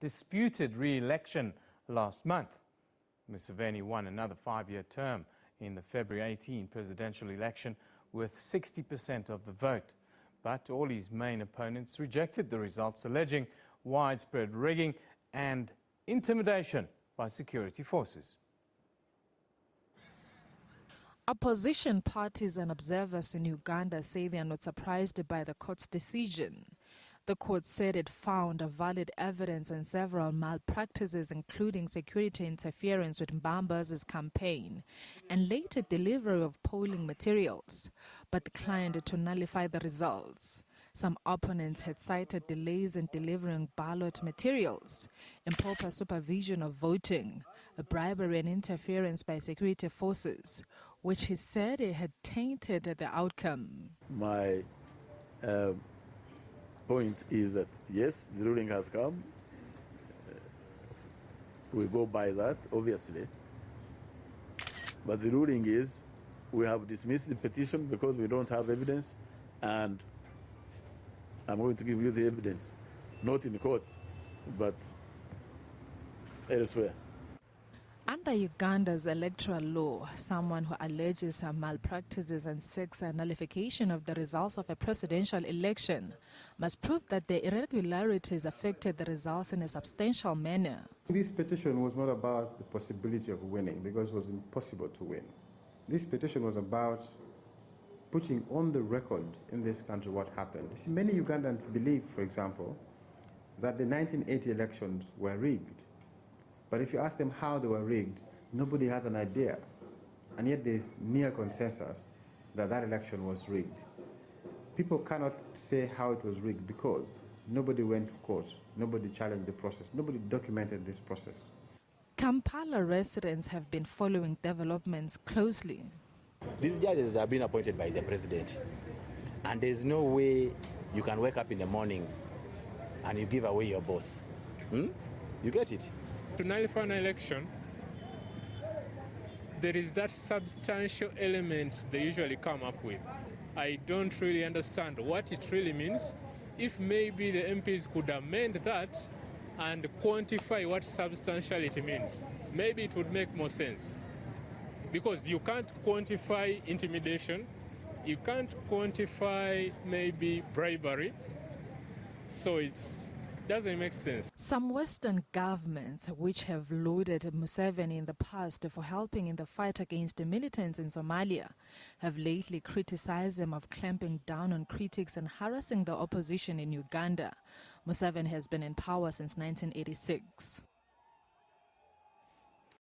disputed re-election last month. Museveni won another 5-year term in the February 18 presidential election with 60% of the vote. But all his main opponents rejected the results, alleging widespread rigging and intimidation by security forces. Opposition parties and observers in Uganda say they are not surprised by the court's decision. The court said it found valid evidence and several malpractices, including security interference with MBABAZI's campaign and later delivery of polling materials, but declined to nullify the results. Some opponents had cited delays in delivering ballot materials, improper supervision of voting, bribery and interference by security forces, which he said had tainted the outcome. My point is that, yes, the ruling has come. We go by that, obviously. But the ruling is we have dismissed the petition because we don't have evidence, and I'm going to give you the evidence, not in court, but elsewhere. Under Uganda's electoral law, someone who alleges malpractices and seeks a nullification of the results of a presidential election must prove that the irregularities affected the results in a substantial manner. This petition was not about the possibility of winning, because it was impossible to win. This petition was about putting on the record in this country what happened. You see, many Ugandans believe, for example, that the 1980 elections were rigged. But if you ask them how they were rigged, nobody has an idea. And yet there's near consensus that that election was rigged. People cannot say how it was rigged because nobody went to court, nobody challenged the process, nobody documented this process. Kampala residents have been following developments closely. These judges have been appointed by the president, and there's no way you can wake up in the morning and you give away your boss. You get it? To nullify an election, there is that substantial element they usually come up with. I don't really understand what it really means. If maybe the MPs could amend that and quantify what substantiality means, maybe it would make more sense. Because you can't quantify intimidation, you can't quantify maybe bribery, so it doesn't make sense. Some Western governments, which have lauded Museveni in the past for helping in the fight against the militants in Somalia, have lately criticized him of clamping down on critics and harassing the opposition in Uganda. Museveni has been in power since 1986.